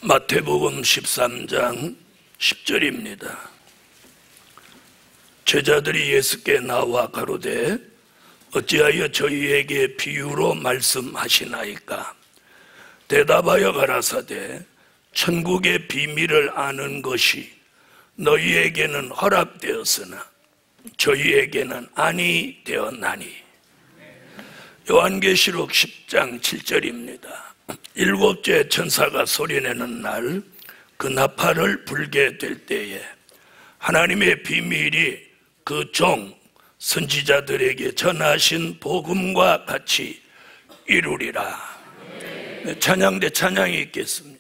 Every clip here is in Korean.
마태복음 13장 10절입니다. 제자들이 예수께 나와 가로되 어찌하여 저희에게 비유로 말씀하시나이까? 대답하여 가라사대 천국의 비밀을 아는 것이 너희에게는 허락되었으나 저희에게는 아니 되었나니. 요한계시록 10장 7절입니다. 일곱째 천사가 소리내는 날 그 나팔을 불게 될 때에 하나님의 비밀이 그 종 선지자들에게 전하신 복음과 같이 이루리라. 찬양대 찬양이 있겠습니다.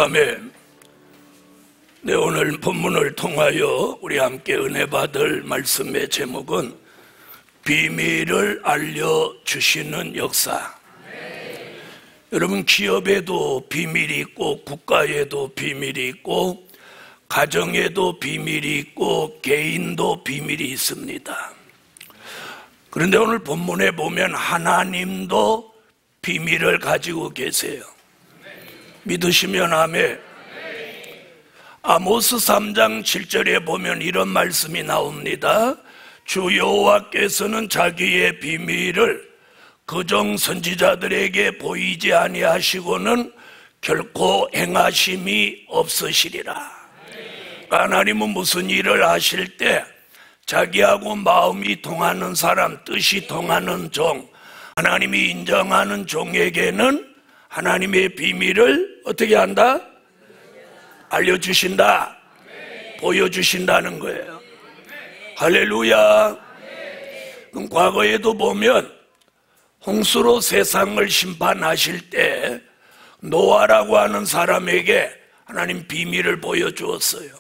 아멘. 네, 오늘 본문을 통하여 우리 함께 은혜 받을 말씀의 제목은 비밀을 알려주시는 역사. 여러분, 기업에도 비밀이 있고 국가에도 비밀이 있고 가정에도 비밀이 있고 개인도 비밀이 있습니다. 그런데 오늘 본문에 보면 하나님도 비밀을 가지고 계세요. 믿으시면 아멘. 아모스 3장 7절에 보면 이런 말씀이 나옵니다. 주 여호와께서는 자기의 비밀을 그종 선지자들에게 보이지 아니하시고는 결코 행하심이 없으시리라. 하나님은 무슨 일을 하실 때 자기하고 마음이 통하는 사람, 뜻이 통하는 종, 하나님이 인정하는 종에게는 하나님의 비밀을 어떻게 한다? 알려주신다, 보여주신다는 거예요. 할렐루야. 그럼 과거에도 보면 홍수로 세상을 심판하실 때 노아라고 하는 사람에게 하나님 비밀을 보여주었어요.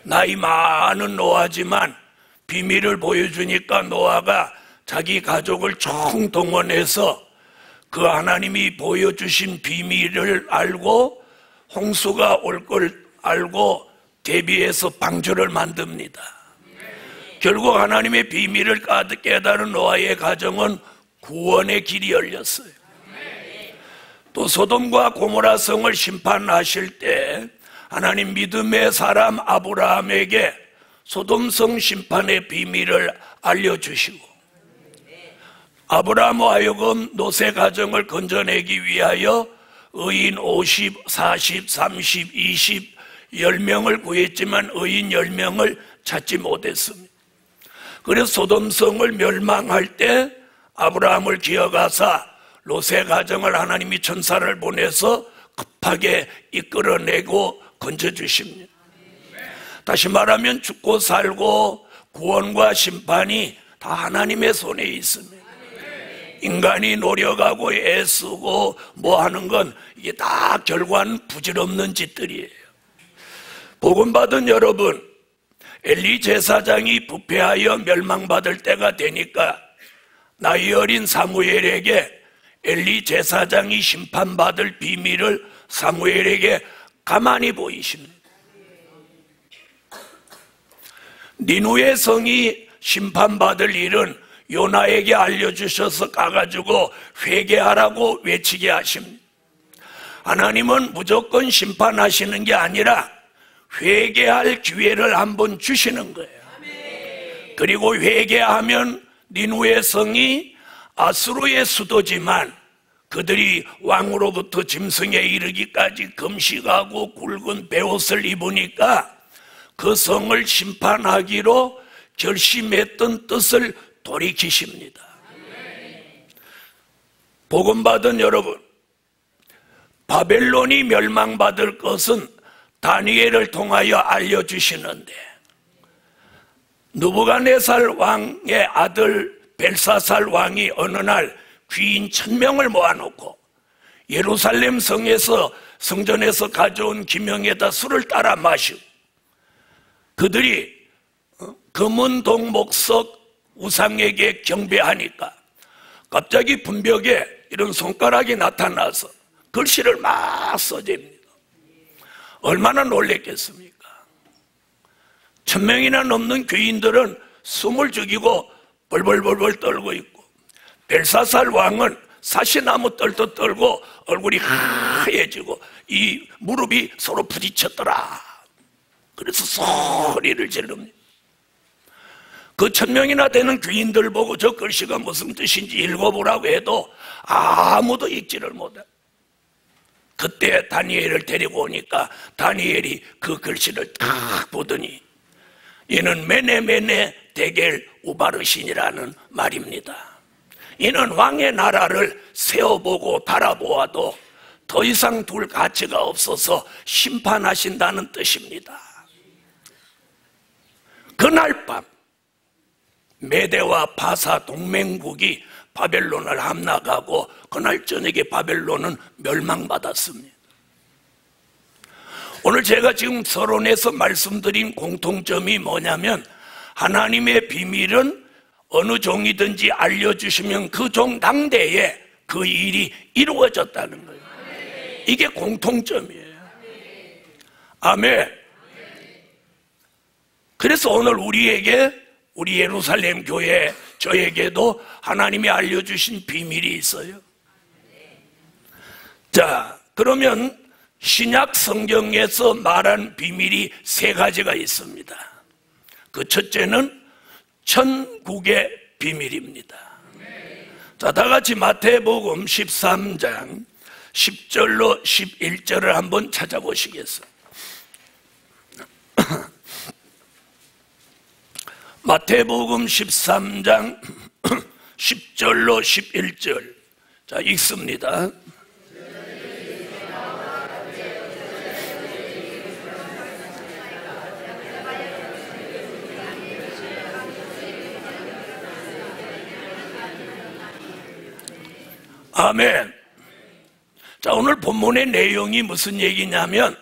나이 많은 노아지만 비밀을 보여주니까 노아가 자기 가족을 총동원해서 그 하나님이 보여주신 비밀을 알고 홍수가 올 걸 알고 대비해서 방주를 만듭니다. 결국 하나님의 비밀을 깨달은 노아의 가정은 구원의 길이 열렸어요. 또 소돔과 고모라 성을 심판하실 때 하나님 믿음의 사람 아브라함에게 소돔성 심판의 비밀을 알려주시고 아브라함 하여금 노세 가정을 건져내기 위하여 의인 50, 40, 30, 20, 10명을 구했지만 의인 10명을 찾지 못했습니다. 그래서 소돔성을 멸망할 때 아브라함을 기어가사 롯의 가정을 하나님이 천사를 보내서 급하게 이끌어내고 건져주십니다. 다시 말하면 죽고 살고 구원과 심판이 다 하나님의 손에 있습니다. 인간이 노력하고 애쓰고 뭐 하는 건 이게 다 결과는 부질없는 짓들이에요. 복음받은 여러분, 엘리 제사장이 부패하여 멸망받을 때가 되니까 나이 어린 사무엘에게 엘리 제사장이 심판받을 비밀을 사무엘에게 가만히 보이십니다. 니누의 성이 심판받을 일은 요나에게 알려주셔서 가가지고 회개하라고 외치게 하십니다. 하나님은 무조건 심판하시는 게 아니라 회개할 기회를 한번 주시는 거예요. 그리고 회개하면 니누의 성이 아수르의 수도지만 그들이 왕으로부터 짐승에 이르기까지 금식하고 굵은 베옷을 입으니까 그 성을 심판하기로 결심했던 뜻을 돌이키십니다. 복음받은 여러분, 바벨론이 멸망받을 것은 다니엘을 통하여 알려주시는데 느부갓네살 왕의 아들 벨사살 왕이 어느 날 귀인 1000명을 모아놓고 예루살렘 성전에서 가져온 기명에다 술을 따라 마시고 그들이 금은동 목석 우상에게 경배하니까 갑자기 분벽에 이런 손가락이 나타나서 글씨를 막 써집니다. 얼마나 놀랬겠습니까? 1000명이나 넘는 귀인들은 숨을 죽이고 벌벌벌벌 떨고 있고 벨사살 왕은 사시나무 떨듯 떨고 얼굴이 하얘지고 이 무릎이 서로 부딪혔더라. 그래서 소리를 지릅니다. 그 1000명이나 되는 귀인들 보고 저 글씨가 무슨 뜻인지 읽어보라고 해도 아무도 읽지를 못해. 그때 다니엘을 데리고 오니까 다니엘이 그 글씨를 딱 보더니 이는 메네메네 데겔 우바르신이라는 말입니다. 이는 왕의 나라를 세어보고 달아보아도 더 이상 둘 가치가 없어서 심판하신다는 뜻입니다. 그날 밤 메대와 바사 동맹국이 바벨론을 함락하고 그날 저녁에 바벨론은 멸망받았습니다. 오늘 제가 지금 서론에서 말씀드린 공통점이 뭐냐면 하나님의 비밀은 어느 종이든지 알려주시면 그 종 당대에 그 일이 이루어졌다는 거예요. 이게 공통점이에요. 아멘. 그래서 오늘 우리에게 우리 예루살렘 교회 저에게도 하나님이 알려주신 비밀이 있어요. 자, 그러면 신약 성경에서 말한 비밀이 세 가지가 있습니다. 그 첫째는 천국의 비밀입니다. 자, 다 같이 마태복음 13장 10절로 11절을 한번 찾아보시겠어요? 마태복음 13장 10절로 11절. 자, 읽습니다. 아멘. 자, 오늘 본문의 내용이 무슨 얘기냐면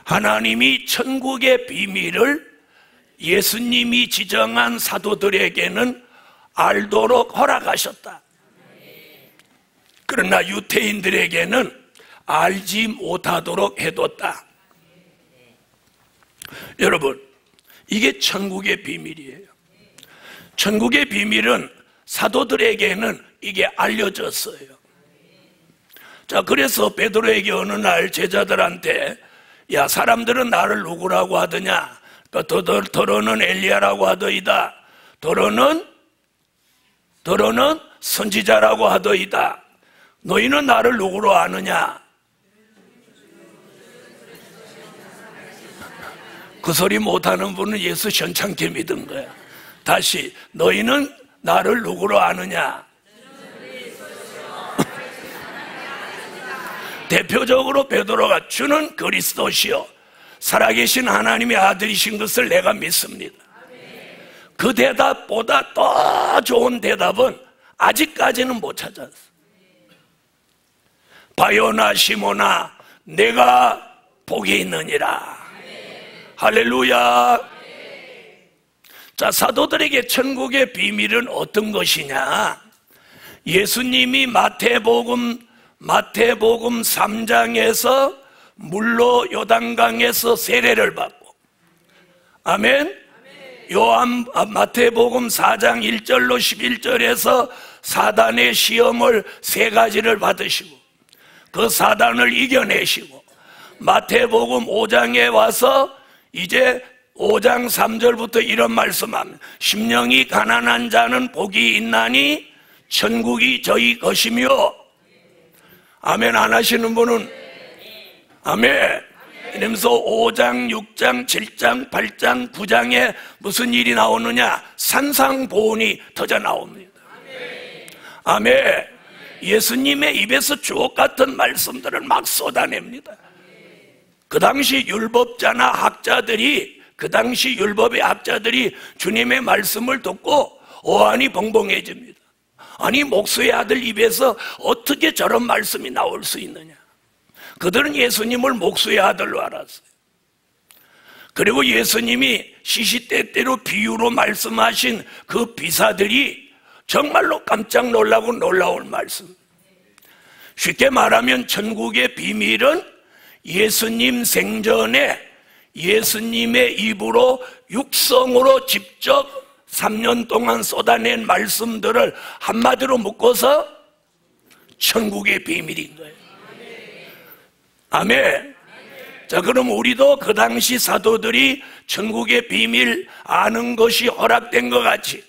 하나님이 천국의 비밀을 예수님이 지정한 사도들에게는 알도록 허락하셨다. 그러나 유태인들에게는 알지 못하도록 해뒀다. 여러분, 이게 천국의 비밀이에요. 천국의 비밀은 사도들에게는 이게 알려졌어요. 자, 그래서 베드로에게 어느 날 제자들한테 야, 사람들은 나를 누구라고 하더냐? 더러는 엘리야라고 하더이다. 더러는 선지자라고 하더이다. 너희는 나를 누구로 아느냐? 그 소리 못하는 분은 예수 현찮게 믿은 거야. 다시, 너희는 나를 누구로 아느냐? 대표적으로 베드로가 주는 그리스도시요 살아계신 하나님의 아들이신 것을 내가 믿습니다. 그 대답보다 더 좋은 대답은 아직까지는 못 찾았어. 바요나 시모나 내가 복이 있느니라. 할렐루야. 자, 사도들에게 천국의 비밀은 어떤 것이냐? 예수님이 마태복음 3장에서 물로 요단강에서 세례를 받고, 아멘. 마태복음 4장 1절로 11절에서 사단의 시험을 세 가지를 받으시고 그 사단을 이겨내시고, 마태복음 5장에 와서 이제 5장 3절부터 이런 말씀합니다. 심령이 가난한 자는 복이 있나니 천국이 저희 것이며. 아멘 안 하시는 분은 아멘. 이러면서 5장, 6장, 7장, 8장, 9장에 무슨 일이 나오느냐? 산상보온이 터져 나옵니다. 아멘. 예수님의 입에서 주옥 같은 말씀들을 막 쏟아냅니다. 그 당시 율법자나 학자들이, 그 당시 율법의 학자들이 주님의 말씀을 듣고 오한이 벙벙해집니다. 아니, 목수의 아들 입에서 어떻게 저런 말씀이 나올 수 있느냐? 그들은 예수님을 목수의 아들로 알았어요. 그리고 예수님이 시시때때로 비유로 말씀하신 그 비사들이 정말로 깜짝 놀라고 놀라울 말씀. 쉽게 말하면 천국의 비밀은 예수님 생전에 예수님의 입으로 육성으로 직접 3년 동안 쏟아낸 말씀들을 한마디로 묶어서 천국의 비밀인 거예요. 아멘. 자, 그럼 우리도 그 당시 사도들이 천국의 비밀 아는 것이 허락된 것 같이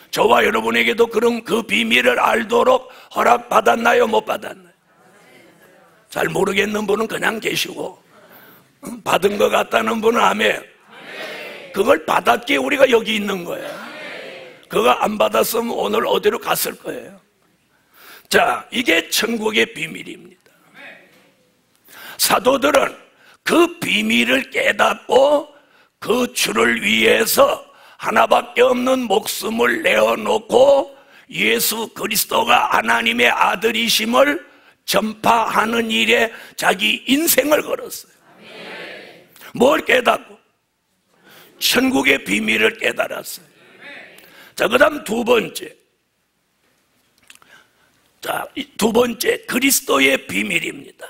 저와 여러분에게도 그런 그 비밀을 알도록 허락받았나요? 못 받았나요? 잘 모르겠는 분은 그냥 계시고, 받은 것 같다는 분은 아멘. 그걸 받았기에 우리가 여기 있는 거예요. 그거 안 받았으면 오늘 어디로 갔을 거예요. 자, 이게 천국의 비밀입니다. 사도들은 그 비밀을 깨닫고 그 주를 위해서 하나밖에 없는 목숨을 내어놓고 예수 그리스도가 하나님의 아들이심을 전파하는 일에 자기 인생을 걸었어요. 뭘 깨닫고? 천국의 비밀을 깨달았어요. 자, 그 다음 두 번째. 자, 두 번째, 그리스도의 비밀입니다.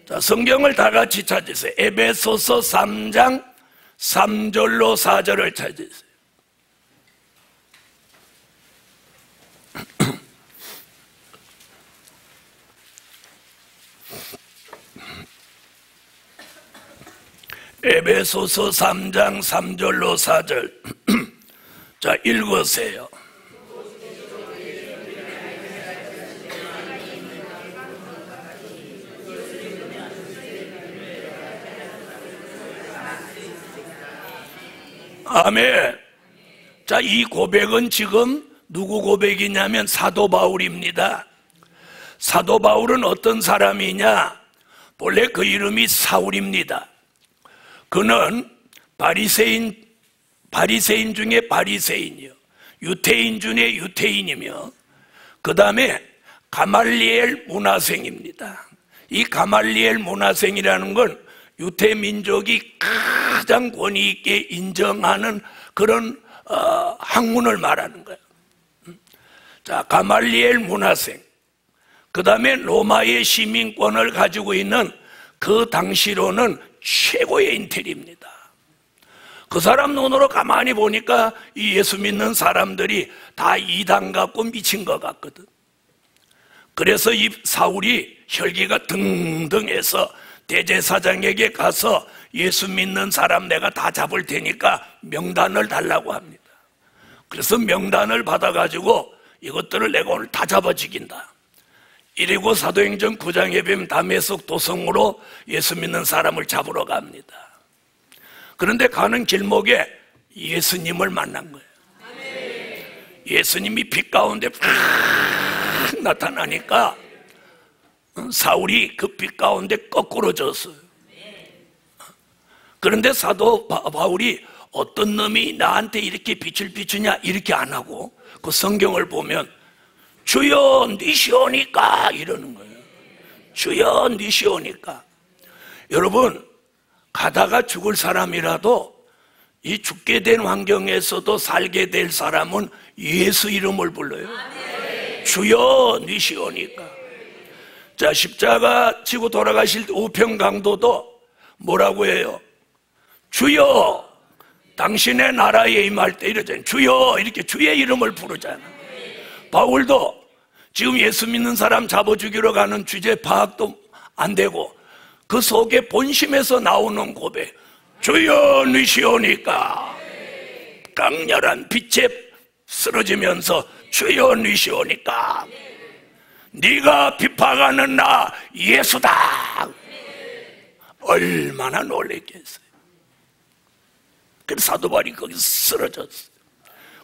자, 성경을 다 같이 찾으세요. 에베소서 3장 3절로 4절을 찾으세요. 에베소서 3장 3절로 4절 자, 읽으세요. 아멘. 자, 이 고백은 지금 누구 고백이냐면 사도 바울입니다. 사도 바울은 어떤 사람이냐? 본래 그 이름이 사울입니다. 그는 바리새인 중에 바리새인이요, 유태인 중에 유태인이며, 그 다음에 가말리엘 문화생입니다. 이 가말리엘 문화생이라는 건 유태 민족이 가장 권위 있게 인정하는 그런 학문을 말하는 거예요. 자, 가말리엘 문화생, 그 다음에 로마의 시민권을 가지고 있는 그 당시로는 최고의 인텔입니다. 그 사람 눈으로 가만히 보니까 이 예수 믿는 사람들이 다 이단 같고 미친 것 같거든. 그래서 이 사울이 혈기가 등등해서 대제사장에게 가서 예수 믿는 사람 내가 다 잡을 테니까 명단을 달라고 합니다. 그래서 명단을 받아가지고 이것들을 내가 오늘 다 잡아 죽인다. 이리고 사도행전 9장에 보면 다메섹 도성으로 예수 믿는 사람을 잡으러 갑니다. 그런데 가는 길목에 예수님을 만난 거예요. 예수님이 빛 가운데 팍 나타나니까 사울이 그 빛 가운데 거꾸로 졌어요. 그런데 사도 바울이 어떤 놈이 나한테 이렇게 빛을 비추냐 이렇게 안 하고 그 성경을 보면 주여 니시오니까 이러는 거예요. 주여 니시오니까. 여러분, 가다가 죽을 사람이라도 이 죽게 된 환경에서도 살게 될 사람은 예수 이름을 불러요. 주여 니시오니까. 자, 십자가 지고 돌아가실 때 우편강도도 뭐라고 해요? 주여 당신의 나라에 임할 때 이러잖아요. 주여 이렇게 주의 이름을 부르잖아요. 바울도 지금 예수 믿는 사람 잡아 죽이러 가는 주제 파악도 안 되고 그 속에 본심에서 나오는 고백, 주여 니시오니까. 강렬한 빛에 쓰러지면서 주여 니시오니까. 네가 비파가는 나 예수다. 얼마나 놀랬겠어요. 그래서 사도 바울이 거기서 쓰러졌어요.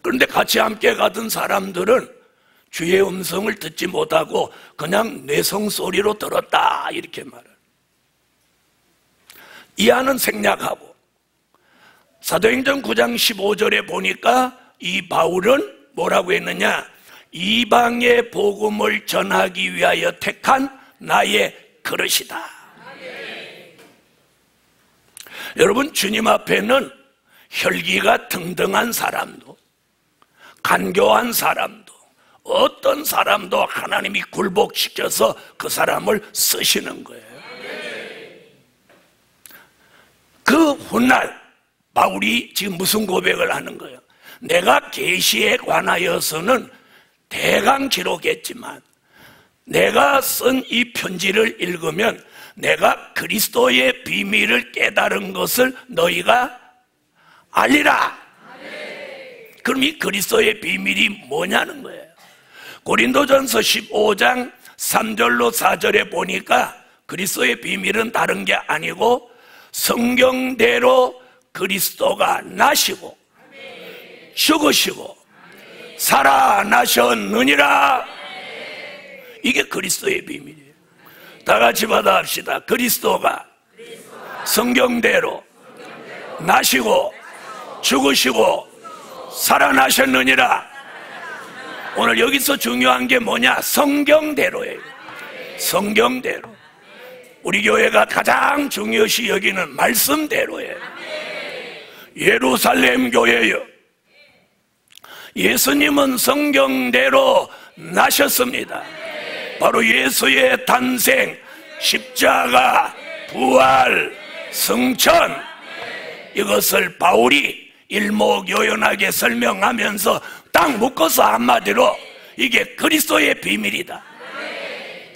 그런데 같이 함께 가던 사람들은 주의 음성을 듣지 못하고 그냥 뇌성 소리로 들었다 이렇게 말해요. 이하는 생략하고 사도행전 9장 15절에 보니까 이 바울은 뭐라고 했느냐? 이방의 복음을 전하기 위하여 택한 나의 그릇이다. 여러분, 주님 앞에는 혈기가 등등한 사람도 간교한 사람도 어떤 사람도 하나님이 굴복시켜서 그 사람을 쓰시는 거예요. 그 훗날 바울이 지금 무슨 고백을 하는 거예요? 내가 계시에 관하여서는 대강 기록했지만 내가 쓴 이 편지를 읽으면 내가 그리스도의 비밀을 깨달은 것을 너희가 알리라. 그럼 이 그리스도의 비밀이 뭐냐는 거예요. 고린도전서 15장 3절로 4절에 보니까 그리스도의 비밀은 다른 게 아니고 성경대로 그리스도가 나시고 죽으시고 살아나셨느니라. 이게 그리스도의 비밀이에요. 다 같이 받아합시다. 그리스도가 성경대로 나시고 죽으시고 살아나셨느니라. 오늘 여기서 중요한 게 뭐냐? 성경대로예요. 성경대로. 우리 교회가 가장 중요시 여기는 말씀대로예요. 예루살렘 교회요, 예수님은 성경대로 나셨습니다. 바로 예수의 탄생, 십자가, 부활, 승천, 이것을 바울이 일목요연하게 설명하면서 딱 묶어서 한마디로 이게 그리스도의 비밀이다.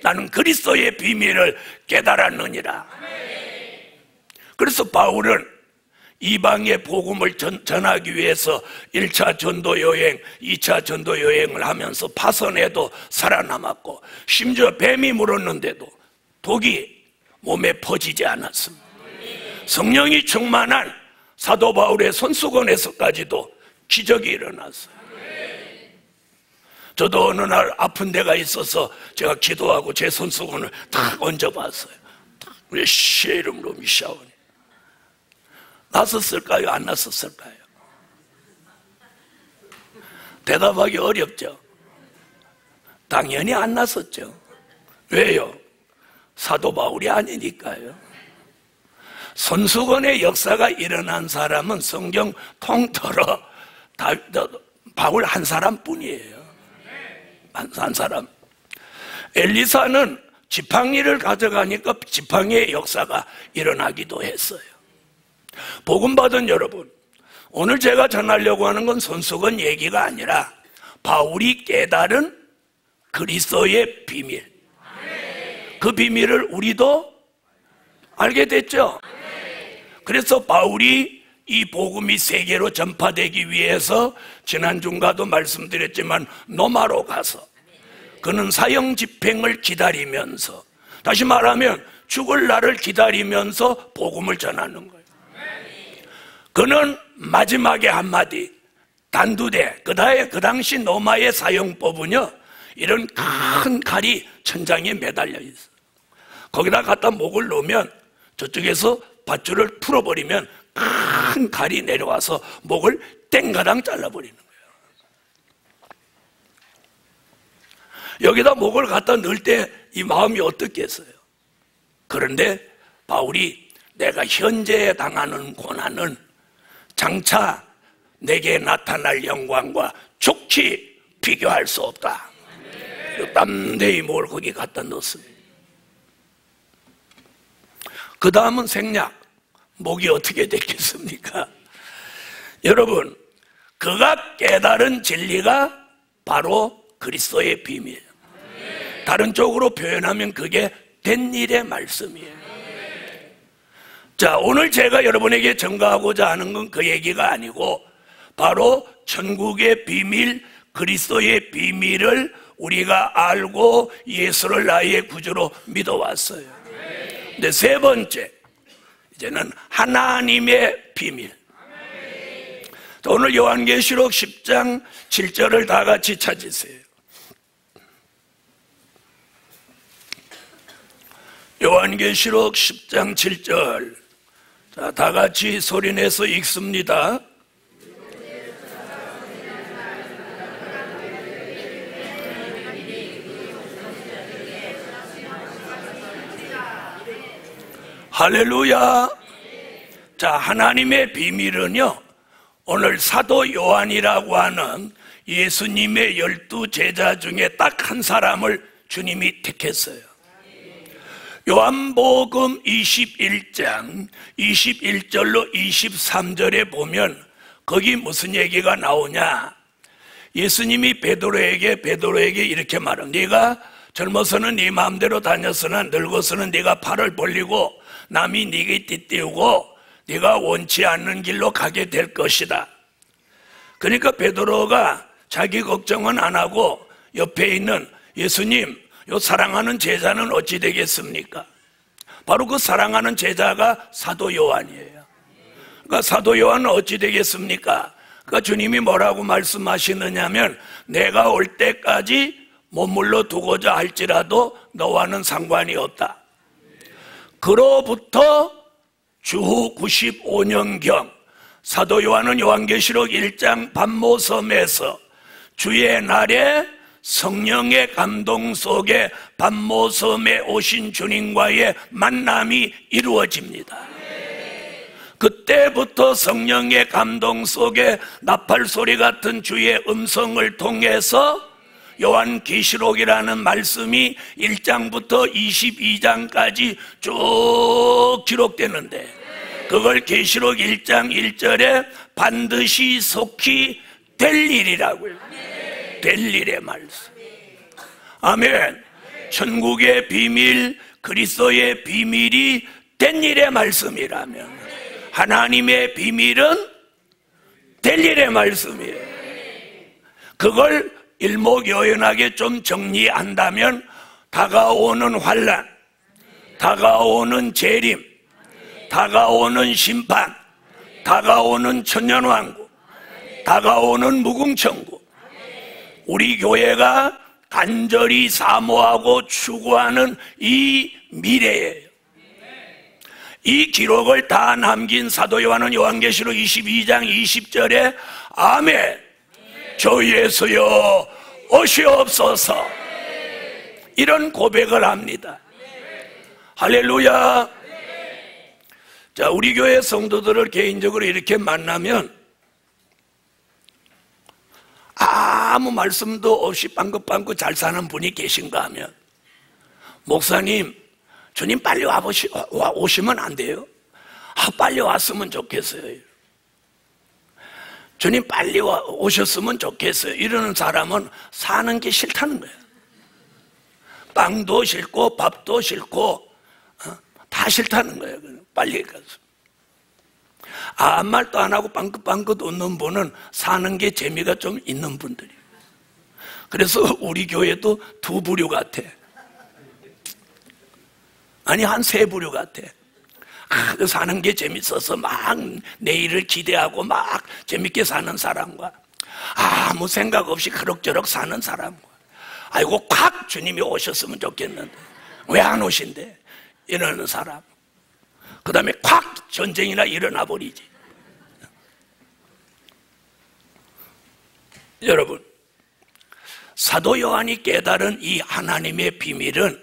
나는 그리스도의 비밀을 깨달았느니라. 그래서 바울은 이방의 복음을 전하기 위해서 1차 전도 여행, 2차 전도 여행을 하면서 파선에도 살아남았고, 심지어 뱀이 물었는데도 독이 몸에 퍼지지 않았습니다. 성령이 충만한 사도 바울의 손수건에서까지도 기적이 일어났어요. 저도 어느 날 아픈 데가 있어서 제가 기도하고 제 손수건을 탁 얹어봤어요. 우리 시의 이름으로 미샤오니. 났었을까요? 안 났었을까요? 대답하기 어렵죠. 당연히 안 났었죠. 왜요? 사도 바울이 아니니까요. 손수건의 역사가 일어난 사람은 성경 통틀어 바울 한 사람뿐이에요. 한 사람. 엘리사는 지팡이를 가져가니까 지팡이의 역사가 일어나기도 했어요. 복음 받은 여러분, 오늘 제가 전하려고 하는 건 손수건 얘기가 아니라 바울이 깨달은 그리스도의 비밀, 그 비밀을 우리도 알게 됐죠. 그래서 바울이 이 복음이 세계로 전파되기 위해서 지난주가도 말씀드렸지만 로마로 가서 그는 사형 집행을 기다리면서, 다시 말하면 죽을 날을 기다리면서 복음을 전하는 거예요. 그는 마지막에 한마디, 단두대, 그 당시 로마의 사형법은요, 이런 큰 칼이 천장에 매달려 있어. 거기다 갖다 목을 놓으면 저쪽에서 밧줄을 풀어버리면 큰 칼이 내려와서 목을 땡가당 잘라버리는 거예요. 여기다 목을 갖다 넣을 때 이 마음이 어떻겠어요? 그런데 바울이 내가 현재 당하는 고난은 장차 내게 나타날 영광과 좋게 비교할 수 없다. 담대히 목을 거기 갖다 넣었습니다. 그 다음은 생략. 목이 어떻게 됐겠습니까? 여러분, 그가 깨달은 진리가 바로 그리스도의 비밀. 다른 쪽으로 표현하면 그게 된 일의 말씀이에요. 자, 오늘 제가 여러분에게 전가하고자 하는 건 그 얘기가 아니고 바로 천국의 비밀, 그리스도의 비밀을 우리가 알고 예수를 나의 구주로 믿어왔어요. 근데 세 번째, 이제는 하나님의 비밀. 오늘 요한계시록 10장 7절을 다 같이 찾으세요. 요한계시록 10장 7절. 자, 다 같이 소리내서 읽습니다. 할렐루야. 자, 하나님의 비밀은요, 오늘 사도 요한이라고 하는 예수님의 12 제자 중에 딱 한 사람을 주님이 택했어요. 요한복음 21장 21절로 23절에 보면 거기 무슨 얘기가 나오냐. 예수님이 베드로에게 이렇게 말합니다. 네가 젊어서는 네 마음대로 다녔으나 늙어서는 네가 팔을 벌리고 남이 네게 띠띠우고 네가 원치 않는 길로 가게 될 것이다. 그러니까 베드로가 자기 걱정은 안 하고 옆에 있는 예수님, 요 사랑하는 제자는 어찌 되겠습니까? 바로 그 사랑하는 제자가 사도 요한이에요. 그러니까 사도 요한은 어찌 되겠습니까? 그러니까 주님이 뭐라고 말씀하시느냐면 내가 올 때까지 머물러 두고자 할지라도 너와는 상관이 없다. 그로부터 주후 95년경 사도 요한은 요한계시록 1장 반모섬에서 주의 날에 성령의 감동 속에 반모섬에 오신 주님과의 만남이 이루어집니다. 그때부터 성령의 감동 속에 나팔소리 같은 주의 음성을 통해서 요한계시록이라는 말씀이 1장부터 22장까지 쭉 기록되는데 그걸 계시록 1장 1절에 반드시 속히 될 일이라고요. 될 일의 말씀. 아멘. 천국의 비밀, 그리스도의 비밀이 된 일의 말씀이라면 하나님의 비밀은 될 일의 말씀이에요. 그걸 일목요연하게 좀 정리한다면 다가오는 환난, 다가오는 재림, 다가오는 심판, 다가오는 천년왕국, 다가오는 무궁천국, 우리 교회가 간절히 사모하고 추구하는 이 미래예요. 이 기록을 다 남긴 사도 요한은 요한계시록 22장 20절에 아멘, 주 예수여 오시옵소서, 이런 고백을 합니다. 할렐루야. 자, 우리 교회 성도들을 개인적으로 이렇게 만나면 아무 말씀도 없이 빵긋빵긋 잘 사는 분이 계신가 하면, 목사님, 주님 빨리 오시면 안 돼요? 빨리 왔으면 좋겠어요. 주님 빨리 오셨으면 좋겠어요. 이러는 사람은 사는 게 싫다는 거예요. 빵도 싫고 밥도 싫고 다 싫다는 거예요. 빨리 가서. 아무 말도 안 하고 빵긋빵긋 웃는 분은 사는 게 재미가 좀 있는 분들이에요. 그래서 우리 교회도 두 부류 같아. 아니, 한 세 부류 같아. 사는 게 재밌어서 막 내일을 기대하고 막 재밌게 사는 사람과, 아무 생각 없이 그럭저럭 사는 사람과, 아이고 콱 주님이 오셨으면 좋겠는데 왜 안 오신대, 이러는 사람. 그 다음에 콱 전쟁이나 일어나 버리지. 여러분, 사도 요한이 깨달은 이 하나님의 비밀은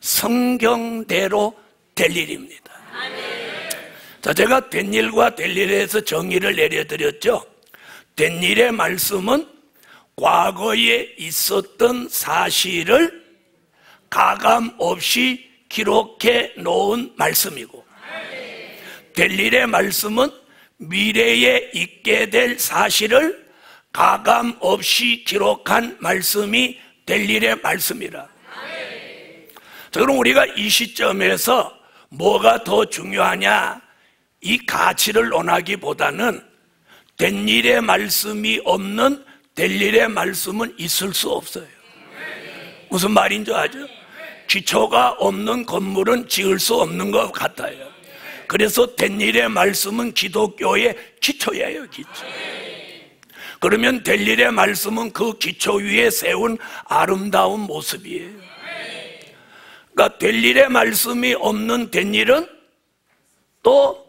성경대로 될 일입니다. 자, 제가 된 일과 될 일에서 정의를 내려드렸죠. 된 일의 말씀은 과거에 있었던 사실을 가감 없이 기록해 놓은 말씀이고, 될 일의 말씀은 미래에 있게 될 사실을 가감 없이 기록한 말씀이 될 일의 말씀이라. 자, 그럼 우리가 이 시점에서 뭐가 더 중요하냐, 이 가치를 논하기보다는 된 일의 말씀이 없는 될 일의 말씀은 있을 수 없어요. 무슨 말인지 아죠? 기초가 없는 건물은 지을 수 없는 것 같아요. 그래서 된 일의 말씀은 기독교의 기초예요, 기초. 그러면 될 일의 말씀은 그 기초 위에 세운 아름다운 모습이에요. 그러니까 될 일의 말씀이 없는 된 일은 또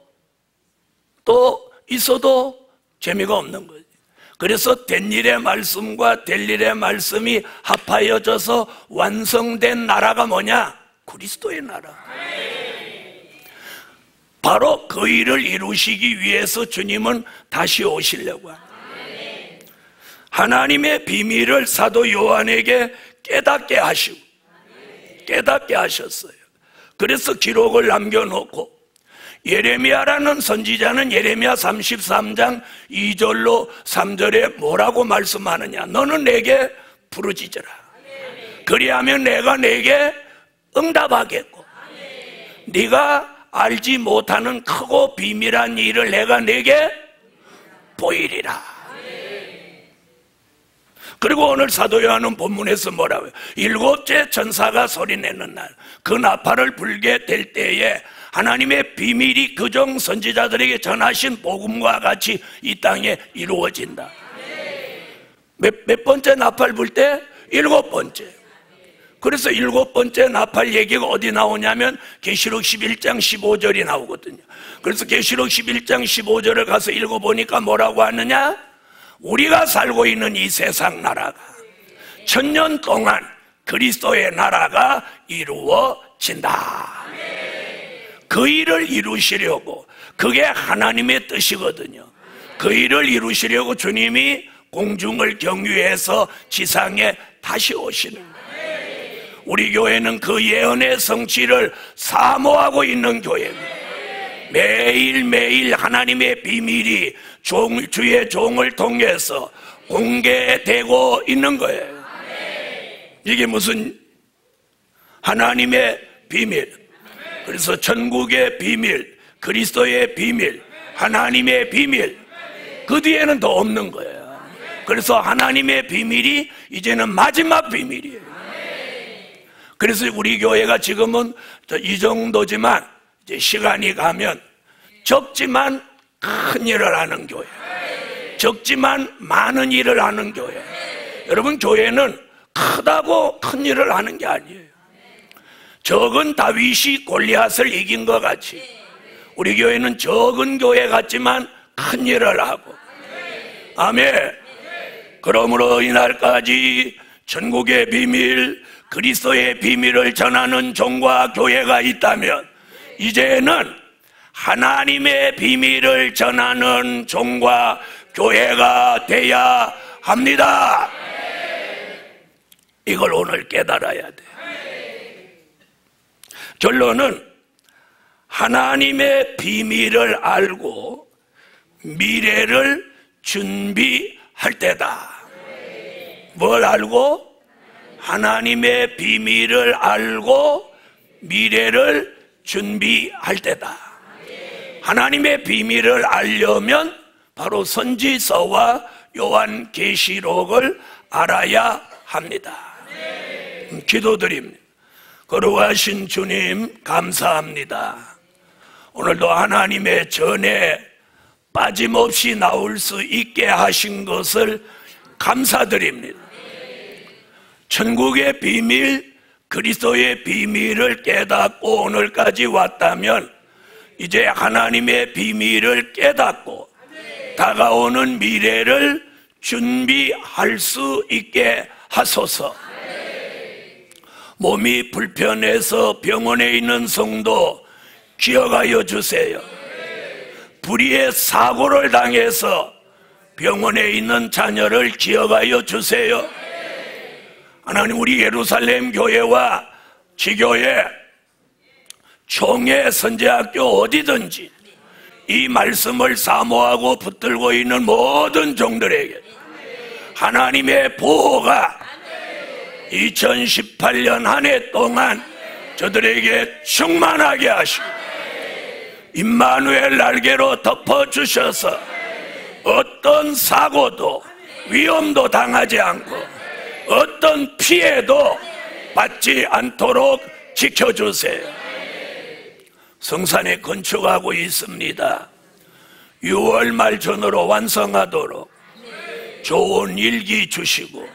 있어도 재미가 없는 거지. 그래서 된 일의 말씀과 될 일의 말씀이 합하여져서 완성된 나라가 뭐냐? 그리스도의 나라. 바로 그 일을 이루시기 위해서 주님은 다시 오시려고 합니다. 하나님의 비밀을 사도 요한에게 깨닫게 하셨어요. 그래서 기록을 남겨놓고, 예레미야라는 선지자는 예레미야 33장 2절로 3절에 뭐라고 말씀하느냐? 너는 내게 부르짖으라. 그리하면 내가 내게 응답하겠고, 네가 알지 못하는 크고 비밀한 일을 내가 내게 보이리라. 그리고 오늘 사도 요한은 본문에서 뭐라고 해요? 일곱째 천사가 소리내는 날, 그 나팔을 불게 될 때에 하나님의 비밀이 그종 선지자들에게 전하신 복음과 같이 이 땅에 이루어진다. 몇 번째 나팔 불 때? 일곱 번째. 그래서 일곱 번째 나팔 얘기가 어디 나오냐면 계시록 11장 15절이 나오거든요. 그래서 계시록 11장 15절을 가서 읽어보니까 뭐라고 하느냐? 우리가 살고 있는 이 세상 나라가 1000년 동안 그리스도의 나라가 이루어진다. 그 일을 이루시려고, 그게 하나님의 뜻이거든요. 그 일을 이루시려고 주님이 공중을 경유해서 지상에 다시 오시는 거예요. 우리 교회는 그 예언의 성취를 사모하고 있는 교회입니다. 매일매일 하나님의 비밀이 주의 종을 통해서 공개되고 있는 거예요. 이게 무슨 하나님의 비밀. 그래서 천국의 비밀, 그리스도의 비밀, 하나님의 비밀, 그 뒤에는 더 없는 거예요. 그래서 하나님의 비밀이 이제는 마지막 비밀이에요. 그래서 우리 교회가 지금은 이 정도지만 이제 시간이 가면 적지만 큰 일을 하는 교회, 적지만 많은 일을 하는 교회. 여러분, 교회는 크다고 큰 일을 하는 게 아니에요. 적은 다윗이 골리앗을 이긴 것 같이 우리 교회는 적은 교회 같지만 큰 일을 하고, 아멘. 그러므로 이날까지 천국의 비밀, 그리스도의 비밀을 전하는 종과 교회가 있다면 이제는 하나님의 비밀을 전하는 종과 교회가 돼야 합니다. 이걸 오늘 깨달아야 돼요. 결론은 하나님의 비밀을 알고 미래를 준비할 때다. 뭘 알고? 하나님의 비밀을 알고 미래를 준비할 때다. 하나님의 비밀을 알려면 바로 선지서와 요한계시록을 알아야 합니다. 기도드립니다. 거룩하신 주님, 감사합니다. 오늘도 하나님의 전에 빠짐없이 나올 수 있게 하신 것을 감사드립니다. 천국의 비밀, 그리스도의 비밀을 깨닫고 오늘까지 왔다면 이제 하나님의 비밀을 깨닫고 다가오는 미래를 준비할 수 있게 하소서. 몸이 불편해서 병원에 있는 성도 기억하여 주세요. 불의의 사고를 당해서 병원에 있는 자녀를 기억하여 주세요. 하나님, 우리 예루살렘 교회와 지교회, 총회, 선제학교 어디든지 이 말씀을 사모하고 붙들고 있는 모든 종들에게 하나님의 보호가 2018년 한 해 동안 저들에게 충만하게 하시고 임마누엘 날개로 덮어주셔서 어떤 사고도 위험도 당하지 않고 어떤 피해도 받지 않도록 지켜주세요. 성산에 건축하고 있습니다. 6월 말 전으로 완성하도록 좋은 일기 주시고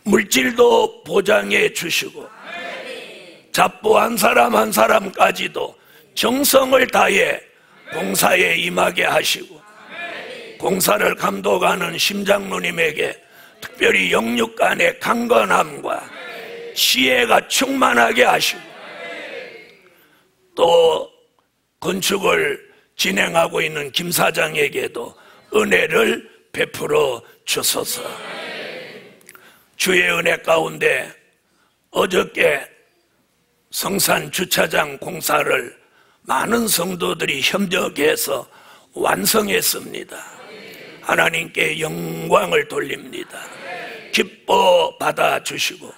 물질도 보장해 주시고 잡부 한 사람 한 사람까지도 정성을 다해 공사에 임하게 하시고 공사를 감독하는 심장로님에게 특별히 영육간의 강건함과 지혜가 충만하게 하시고 또 건축을 진행하고 있는 김 사장에게도 은혜를 베풀어 주소서. 주의 은혜 가운데 어저께 성산 주차장 공사를 많은 성도들이 협력해서 완성했습니다. 하나님께 영광을 돌립니다. 기뻐 받아주시고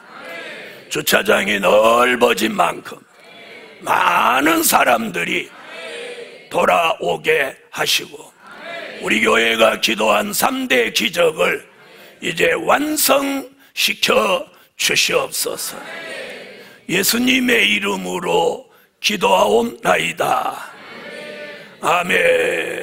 주차장이 넓어진 만큼 많은 사람들이 돌아오게 하시고 우리 교회가 기도한 3대 기적을 이제 완성시켜 주시옵소서. 예수님의 이름으로 기도하옵나이다. 아멘.